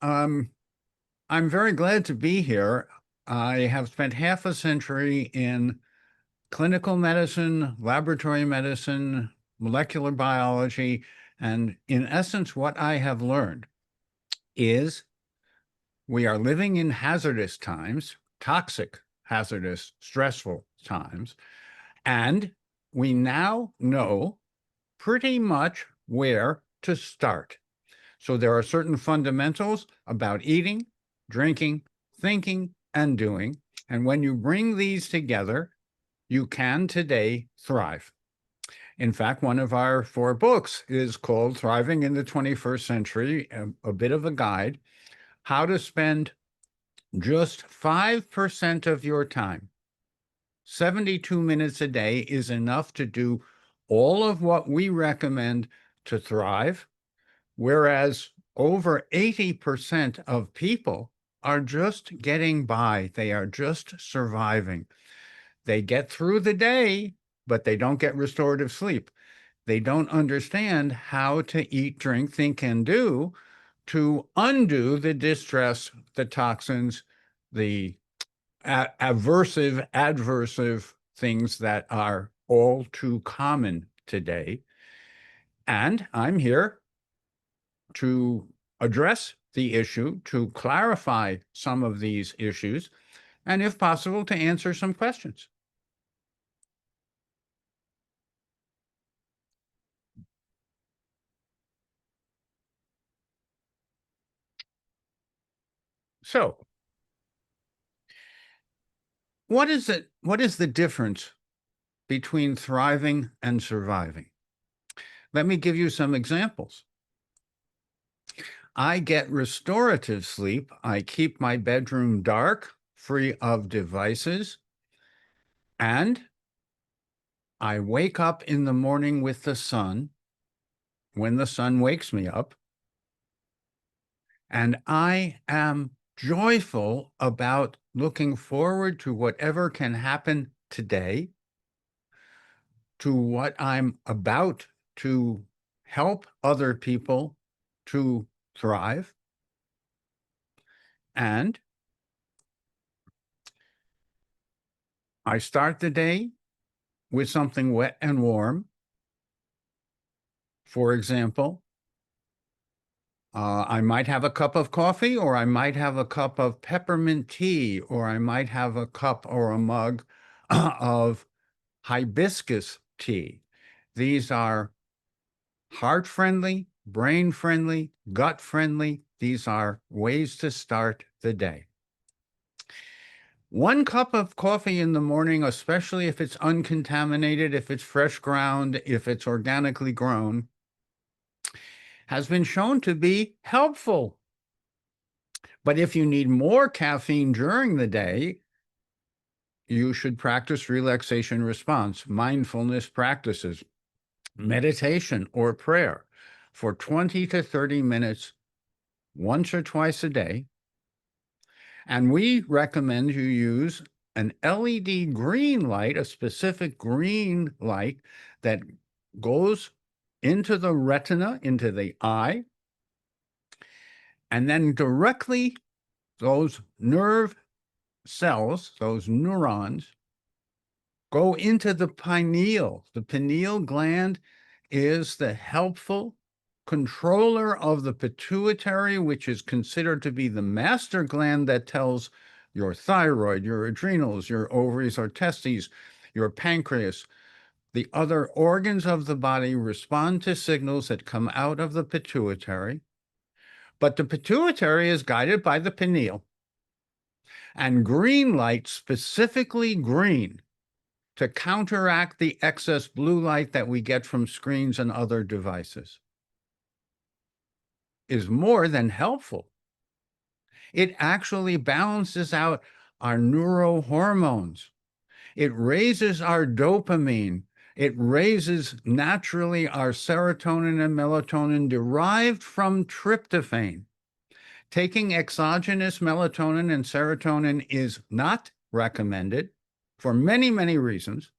Um, I'm very glad to be here. I have spent half a century in clinical medicine, laboratory medicine, molecular biology, and in essence, what I have learned is we are living in hazardous times, toxic, hazardous, stressful times, and we now know pretty much where to start. So there are certain fundamentals about eating, drinking, thinking, and doing. And when you bring these together, you can today thrive. In fact, one of our 4 books is called Thriving in the 21st Century, a bit of a guide, how to spend just 5% of your time. 72 minutes a day is enough to do all of what we recommend to thrive, whereas over 80% of people are just getting by. They are just surviving. They get through the day, but they don't get restorative sleep. They don't understand how to eat, drink, think, and do to undo the distress, the toxins, the adversive things that are all too common today. And I'm here to address the issue, to clarify some of these issues, and if possible, to answer some questions. So, what is it? What is the difference between thriving and surviving? Let me give you some examples. I get restorative sleep. I keep my bedroom dark, free of devices, and I wake up in the morning with the sun when the sun wakes me up, and I am joyful about looking forward to whatever can happen today, to what I'm about to help other people to thrive. And I start the day with something wet and warm. For example, I might have a cup of coffee, or I might have a cup of peppermint tea, or I might have a cup or a mug of hibiscus tea. These are heart-friendly, brain-friendly, gut-friendly. These are ways to start the day. 1 cup of coffee in the morning, especially if it's uncontaminated, if it's fresh ground, if it's organically grown, has been shown to be helpful. But if you need more caffeine during the day, you should practice relaxation response, mindfulness practices, meditation, or prayer for 20 to 30 minutes once or twice a day. And we recommend you use an LED green light, a specific green light that goes into the retina, into the eye, and then directly those nerve cells, those neurons, go into the pineal. The pineal gland is the helpful controller of the pituitary, which is considered to be the master gland that tells your thyroid, your adrenals, your ovaries or testes, your pancreas, the other organs of the body respond to signals that come out of the pituitary. But the pituitary is guided by the pineal. And green light, specifically green, to counteract the excess blue light that we get from screens and other devices, is more than helpful. It actually balances out our neurohormones. It raises our dopamine. It raises naturally our serotonin and melatonin derived from tryptophan. Taking exogenous melatonin and serotonin is not recommended for many, many reasons,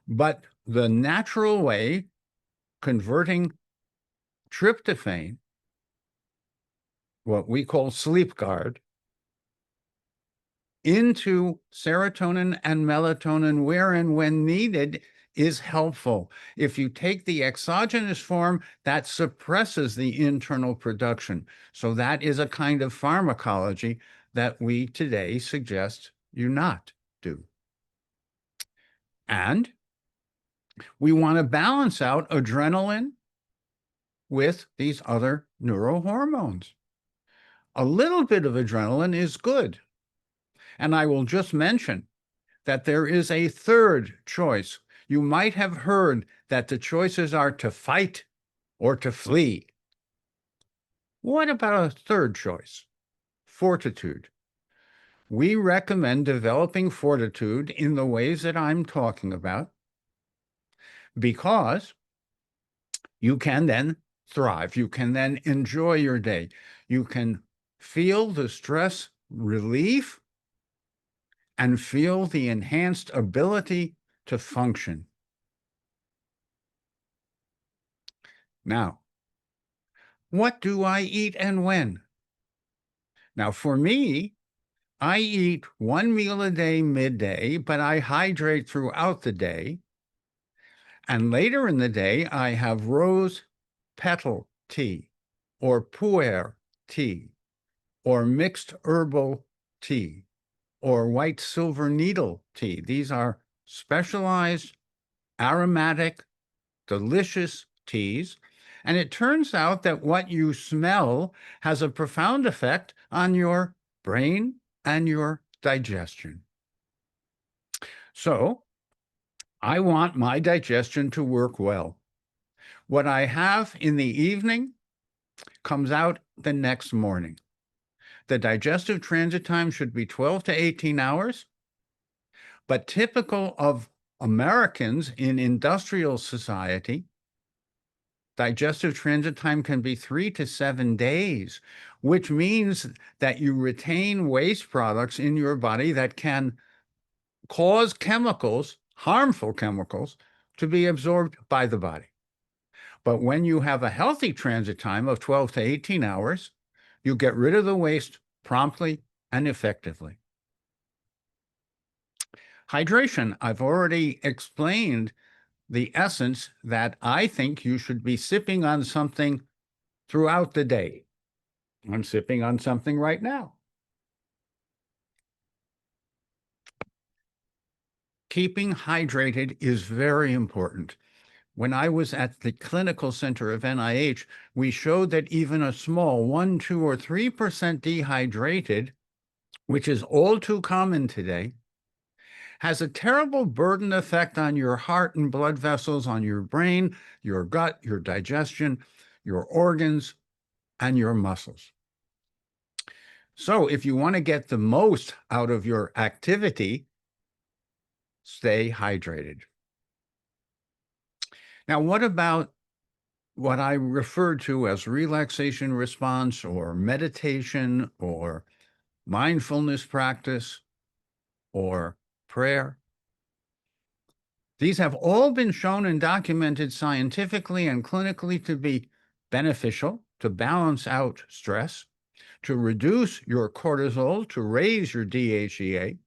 but the natural way, converting tryptophan what we call sleep guard, into serotonin and melatonin where and when needed is helpful. If you take the exogenous form, that suppresses the internal production. So that is a kind of pharmacology that we today suggest you not do. And we want to balance out adrenaline with these other neurohormones. A little bit of adrenaline is good. And I will just mention that there is a third choice. You might have heard that the choices are to fight or to flee. What about a third choice? Fortitude. We recommend developing fortitude in the ways that I'm talking about because you can then thrive. You can then enjoy your day. You can feel the stress relief and feel the enhanced ability to function. Now, what do I eat and when? Now, for me, I eat one meal a day midday, but I hydrate throughout the day. And later in the day, I have rose petal tea or pu'er tea or mixed herbal tea or white silver needle tea. These are specialized, aromatic, delicious teas. And it turns out that what you smell has a profound effect on your brain and your digestion. So I want my digestion to work well. What I have in the evening comes out the next morning. The digestive transit time should be 12 to 18 hours, but typical of Americans in industrial society, digestive transit time can be 3 to 7 days, which means that you retain waste products in your body that can cause chemicals, harmful chemicals, to be absorbed by the body. But when you have a healthy transit time of 12 to 18 hours, you get rid of the waste promptly and effectively. Hydration, I've already explained the essence that I think you should be sipping on something throughout the day. I'm sipping on something right now. Keeping hydrated is very important. When I was at the clinical center of NIH, we showed that even a small 1, 2, or 3% dehydrated, which is all too common today, has a terrible burden effect on your heart and blood vessels, on your brain, your gut, your digestion, your organs, and your muscles. So if you want to get the most out of your activity, stay hydrated. Now, what about what I refer to as relaxation response or meditation or mindfulness practice or prayer? These have all been shown and documented scientifically and clinically to be beneficial, to balance out stress, to reduce your cortisol, to raise your DHEA.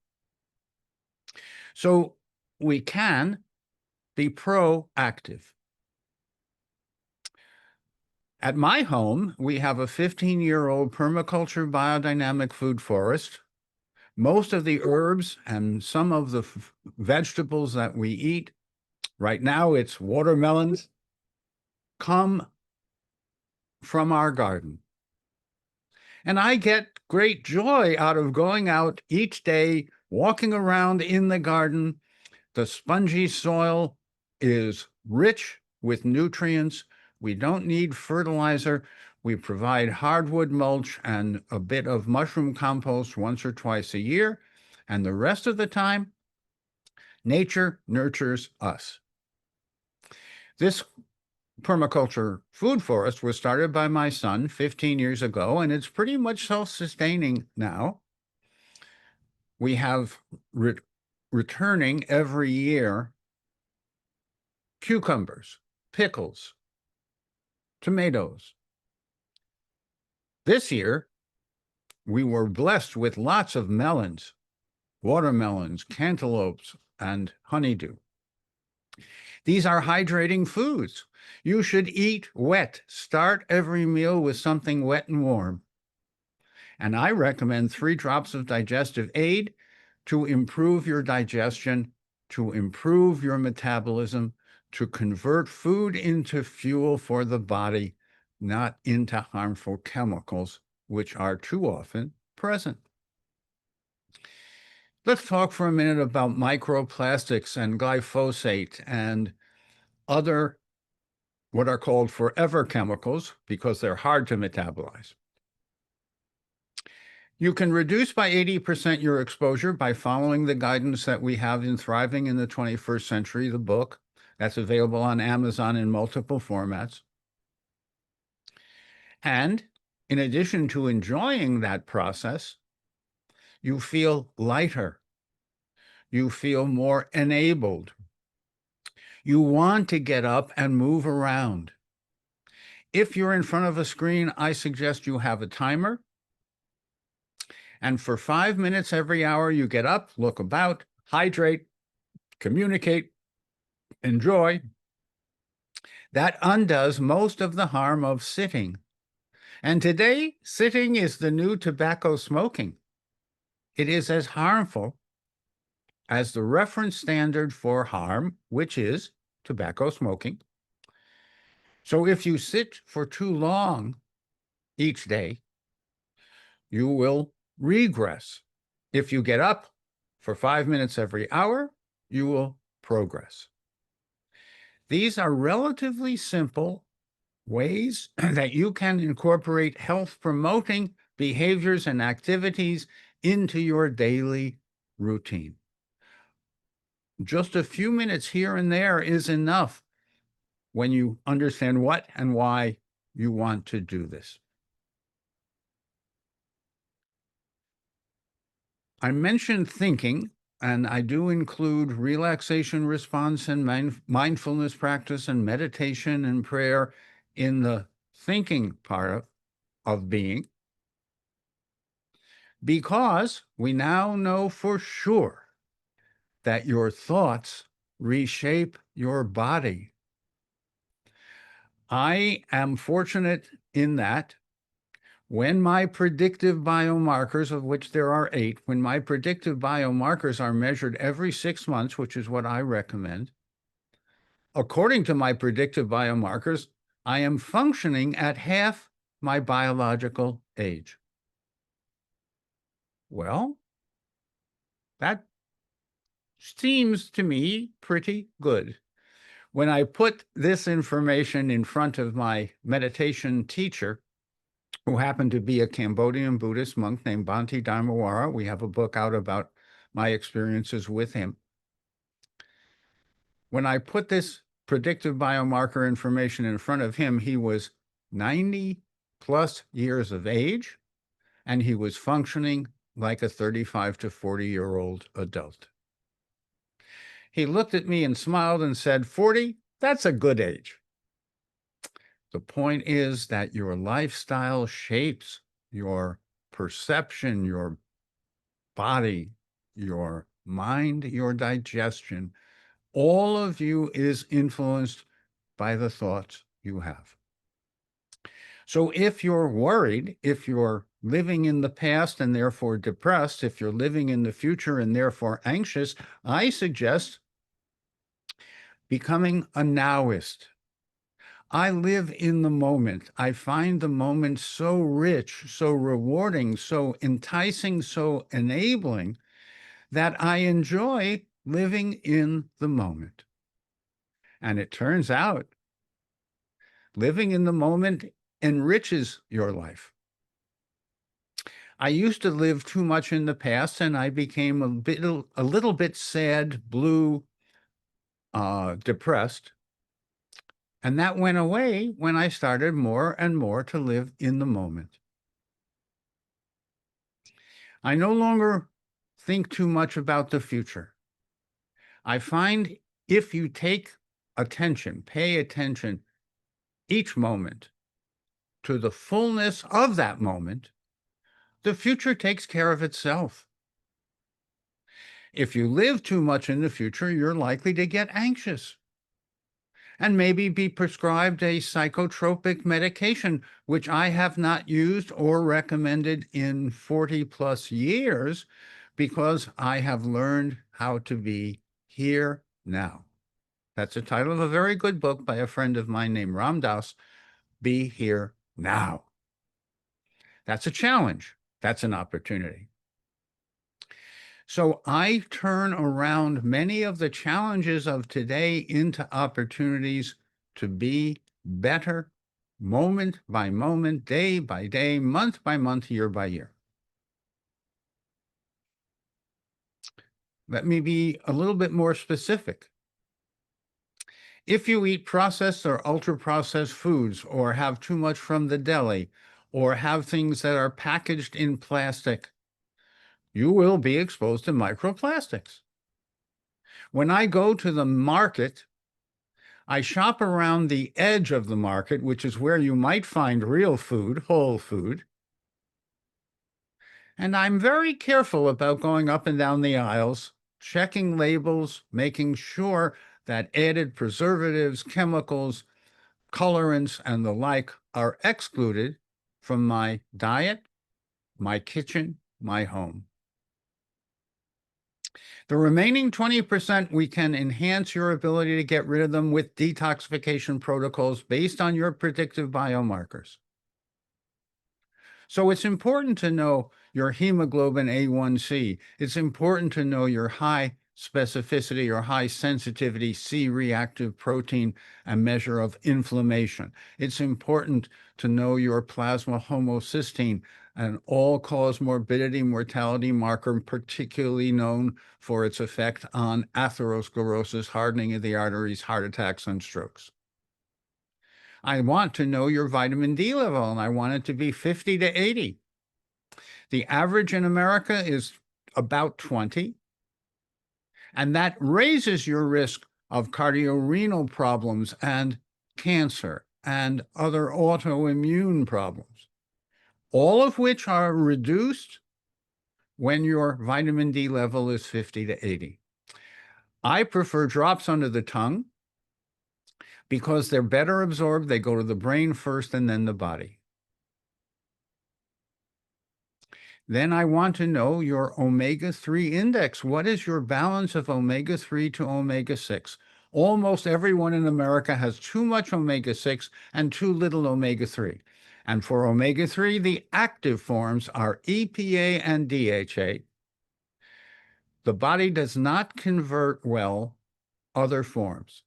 So we can be proactive. At my home, we have a 15-year-old permaculture biodynamic food forest. Most of the herbs and some of the vegetables that we eat, right now it's watermelons, come from our garden. And I get great joy out of going out each day, walking around in the garden. The spongy soil is rich with nutrients. We don't need fertilizer. We provide hardwood mulch and a bit of mushroom compost once or twice a year. And the rest of the time, nature nurtures us. This permaculture food forest was started by my son 15 years ago, and it's pretty much self-sustaining now. We have returning every year cucumbers, pickles, tomatoes, This year, we were blessed with lots of melons, watermelons, cantaloupes, and honeydew. These are hydrating foods. You should eat wet. Start every meal with something wet and warm. And I recommend 3 drops of digestive aid to improve your digestion, to improve your metabolism, to convert food into fuel for the body, not into harmful chemicals, which are too often present. Let's talk for a minute about microplastics and glyphosate and other what are called forever chemicals because they're hard to metabolize. You can reduce by 80% your exposure by following the guidance that we have in Thriving in the 21st Century, the book. That's available on Amazon in multiple formats. And in addition to enjoying that process, you feel lighter. You feel more enabled. You want to get up and move around. If you're in front of a screen, I suggest you have a timer. And for 5 minutes every hour, you get up, look about, hydrate, communicate, enjoy. That undoes most of the harm of sitting. And today, sitting is the new tobacco smoking. It is as harmful as the reference standard for harm, which is tobacco smoking. So if you sit for too long each day, you will regress. If you get up for 5 minutes every hour, you will progress. These are relatively simple ways that you can incorporate health-promoting behaviors and activities into your daily routine. Just a few minutes here and there is enough when you understand what and why you want to do this. I mentioned thinking, and I do include relaxation response and mindfulness practice and meditation and prayer in the thinking part of being, because we now know for sure that your thoughts reshape your body. I am fortunate in that when my predictive biomarkers, of which there are 8, when my predictive biomarkers are measured every 6 months, which is what I recommend, according to my predictive biomarkers, I am functioning at half my biological age. Well, that seems to me pretty good. When I put this information in front of my meditation teacher, who happened to be a Cambodian Buddhist monk named Bhante Dharmawara, we have a book out about my experiences with him. When I put this predictive biomarker information in front of him, he was 90 plus years of age, and he was functioning like a 35 to 40-year-old adult. He looked at me and smiled and said, 40, that's a good age. The point is that your lifestyle shapes your perception, your body, your mind, your digestion. All of you is influenced by the thoughts you have. So if you're worried, if you're living in the past and therefore depressed, if you're living in the future and therefore anxious, I suggest becoming a nowist. I live in the moment. I find the moment so rich, so rewarding, so enticing, so enabling that I enjoy living in the moment. And it turns out living in the moment enriches your life. I used to live too much in the past, and I became a little bit sad, blue, depressed. And that went away when I started more and more to live in the moment. I no longer think too much about the future. I find if you take attention, pay attention each moment to the fullness of that moment, the future takes care of itself. If you live too much in the future, you're likely to get anxious and maybe be prescribed a psychotropic medication, which I have not used or recommended in 40 plus years because I have learned how to be here now. That's the title of a very good book by a friend of mine named Ram Dass, Be Here Now. That's a challenge. That's an opportunity. So I turn around many of the challenges of today into opportunities to be better moment by moment, day by day, month by month, year by year. Let me be a little bit more specific. If you eat processed or ultra-processed foods, or have too much from the deli, or have things that are packaged in plastic, you will be exposed to microplastics. When I go to the market, I shop around the edge of the market, which is where you might find real food, whole food. And I'm very careful about going up and down the aisles, checking labels, making sure that added preservatives, chemicals, colorants, and the like are excluded from my diet, my kitchen, my home. The remaining 20%, we can enhance your ability to get rid of them with detoxification protocols based on your predictive biomarkers. So it's important to know your hemoglobin A1C. It's important to know your high specificity or high sensitivity C-reactive protein, a measure of inflammation. It's important to know your plasma homocysteine, an all-cause morbidity mortality marker, particularly known for its effect on atherosclerosis, hardening of the arteries, heart attacks, and strokes. I want to know your vitamin D level, and I want it to be 50 to 80. The average in America is about 20, and that raises your risk of cardiorenal problems and cancer and other autoimmune problems, all of which are reduced when your vitamin D level is 50 to 80. I prefer drops under the tongue because they're better absorbed. They go to the brain first and then the body. Then I want to know your omega-3 index. What is your balance of omega-3 to omega-6? Almost everyone in America has too much omega-6 and too little omega-3. And for omega-3, the active forms are EPA and DHA. The body does not convert well other forms.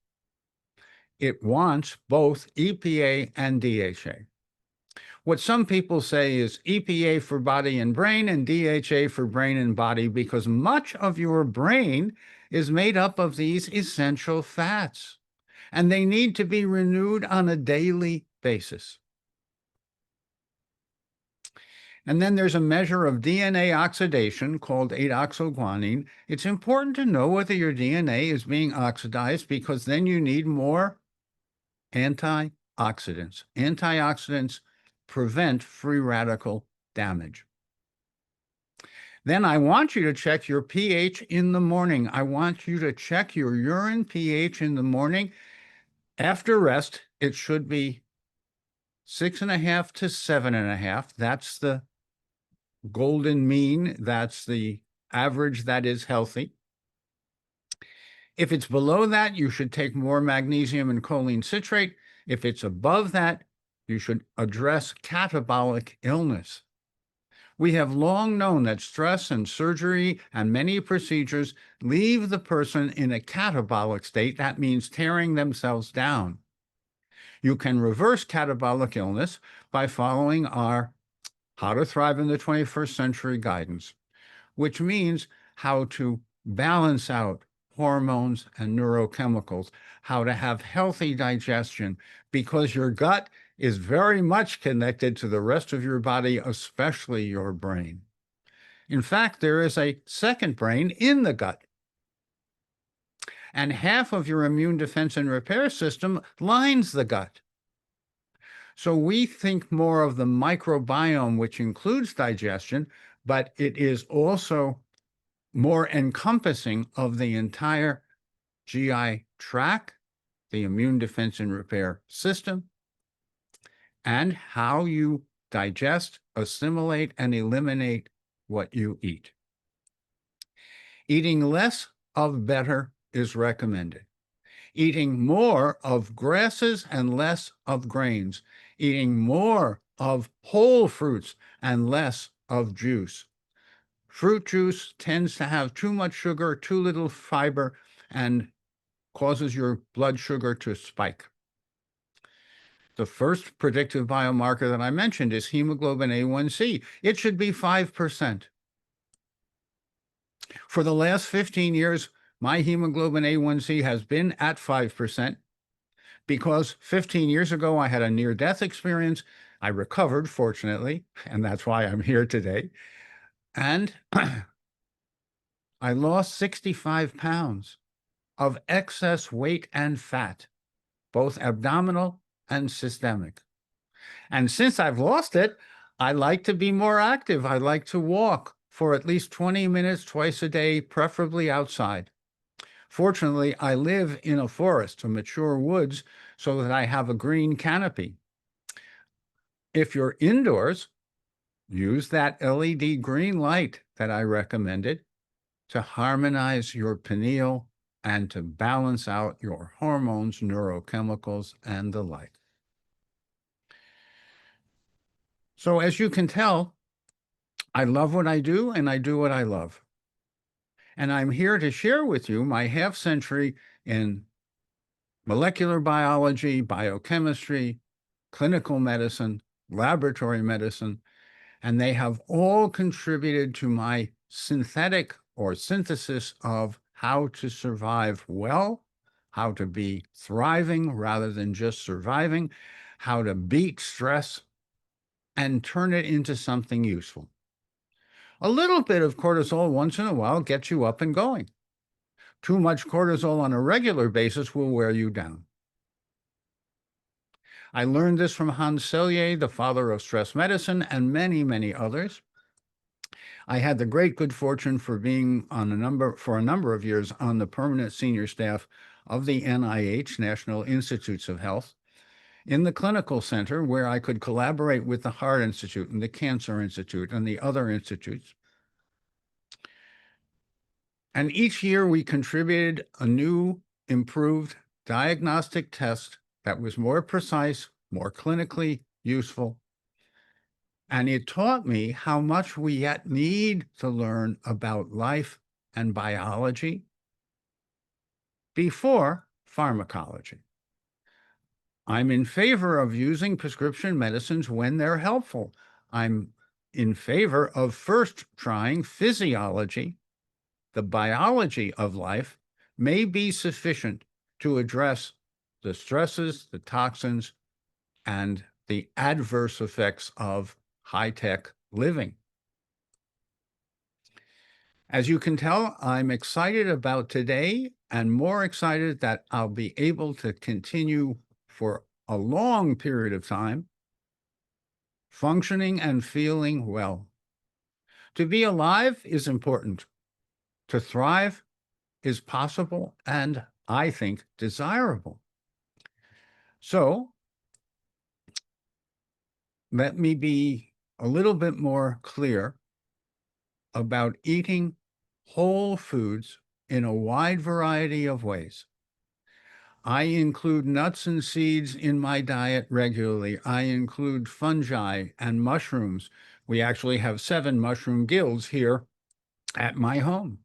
It wants both EPA and DHA. What some people say is EPA for body and brain and DHA for brain and body, because much of your brain is made up of these essential fats, and they need to be renewed on a daily basis. And then there's a measure of DNA oxidation called 8-oxoguanine. It's important to know whether your DNA is being oxidized, because then you need more antioxidants. Antioxidants prevent free radical damage. Then I want you to check your pH in the morning. I want you to check your urine pH in the morning. After rest, it should be 6.5 to 7.5. That's the golden mean. That's the average that is healthy. If it's below that, you should take more magnesium and choline citrate. If it's above that, you should address catabolic illness. We have long known that stress and surgery and many procedures leave the person in a catabolic state. That means tearing themselves down. You can reverse catabolic illness by following our How to Thrive in the 21st Century guidance, which means how to balance out hormones and neurochemicals, how to have healthy digestion, because your gut is very much connected to the rest of your body, especially your brain. In fact, there is a second brain in the gut, and half of your immune defense and repair system lines the gut. So we think more of the microbiome, which includes digestion, but it is also more encompassing of the entire GI tract, the immune defense and repair system, and how you digest, assimilate, and eliminate what you eat. Eating less of better is recommended. Eating more of grasses and less of grains. Eating more of whole fruits and less of juice. Fruit juice tends to have too much sugar, too little fiber, and causes your blood sugar to spike. The first predictive biomarker that I mentioned is hemoglobin A1C. It should be 5%. For the last 15 years, my hemoglobin A1C has been at 5% because 15 years ago I had a near-death experience. I recovered, fortunately, and that's why I'm here today. And I lost 65 pounds of excess weight and fat, both abdominal and systemic. And since I've lost it, I like to be more active. I like to walk for at least 20 minutes twice a day, preferably outside. Fortunately, I live in a forest, a mature woods, so that I have a green canopy. If you're indoors, use that LED green light that I recommended to harmonize your pineal and to balance out your hormones, neurochemicals, and the like. So as you can tell, I love what I do and I do what I love. And I'm here to share with you my half century in molecular biology, biochemistry, clinical medicine, laboratory medicine, and they have all contributed to my synthetic or synthesis of how to survive well, how to be thriving rather than just surviving, how to beat stress and turn it into something useful. A little bit of cortisol once in a while gets you up and going. Too much cortisol on a regular basis will wear you down. I learned this from Hans Selye, the father of stress medicine, and many, many others. I had the great good fortune for being for a number of years on the permanent senior staff of the NIH, National Institutes of Health, in the clinical center where I could collaborate with the Heart Institute and the Cancer Institute and the other institutes. And each year we contributed a new, improved diagnostic test that was more precise, more clinically useful. And it taught me how much we yet need to learn about life and biology before pharmacology. I'm in favor of using prescription medicines when they're helpful. I'm in favor of first trying physiology. The biology of life may be sufficient to address the stresses, the toxins, and the adverse effects of high-tech living. As you can tell, I'm excited about today and more excited that I'll be able to continue for a long period of time functioning and feeling well. To be alive is important. To thrive is possible and, I think, desirable. So let me be a little bit more clear about eating whole foods in a wide variety of ways. I include nuts and seeds in my diet regularly. I include fungi and mushrooms. We actually have 7 mushroom guilds here at my home.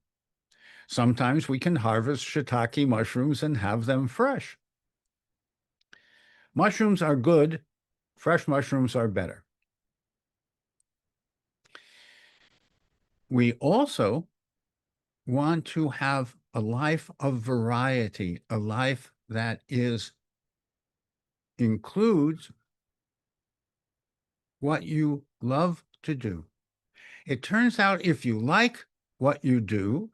Sometimes we can harvest shiitake mushrooms and have them fresh. Mushrooms are good. Fresh mushrooms are better. We also want to have a life of variety, a life that includes what you love to do. It turns out if you like what you do,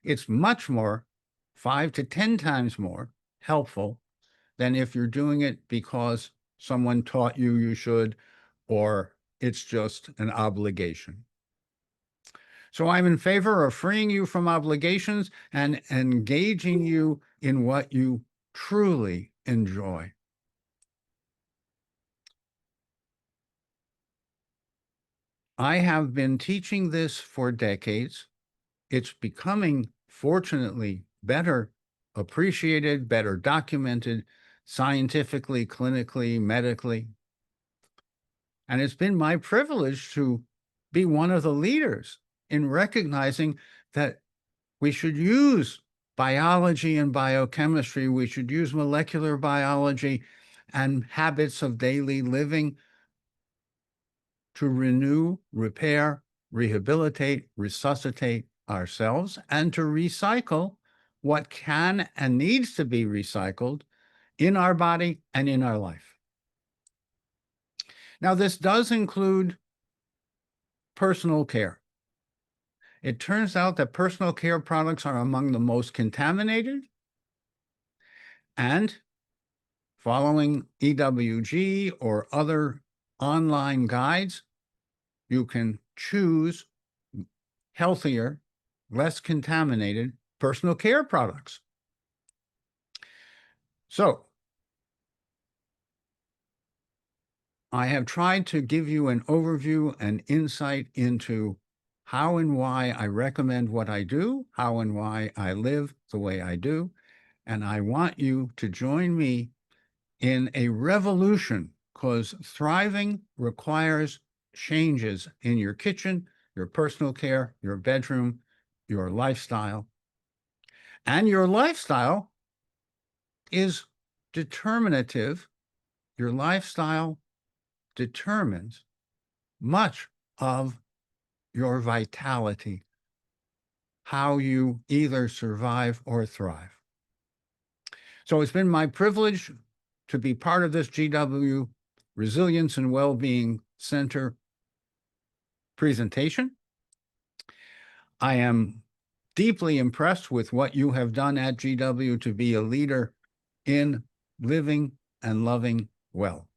it's much more, 5 to 10 times more helpful than if you're doing it because someone taught you you should, or it's just an obligation. So I'm in favor of freeing you from obligations and engaging you in what you truly enjoy. I have been teaching this for decades. It's becoming, fortunately, better appreciated, better documented, scientifically, clinically, medically. And it's been my privilege to be one of the leaders in recognizing that we should use biology and biochemistry, we should use molecular biology and habits of daily living to renew, repair, rehabilitate, resuscitate ourselves, and to recycle what can and needs to be recycled in our body and in our life. Now, this does include personal care. It turns out that personal care products are among the most contaminated, and following EWG or other online guides, you can choose healthier, less contaminated personal care products. So, I have tried to give you an overview and insight into how and why I recommend what I do, how and why I live the way I do, and I want you to join me in a revolution, because thriving requires changes in your kitchen, your personal care, your bedroom, your lifestyle. And your lifestyle is determinative. Your lifestyle determines much of your vitality, how you either survive or thrive. So it's been my privilege to be part of this GW Resilience and Wellbeing Center presentation. I am deeply impressed with what you have done at GW to be a leader in living and loving well.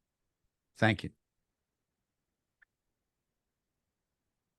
Thank you.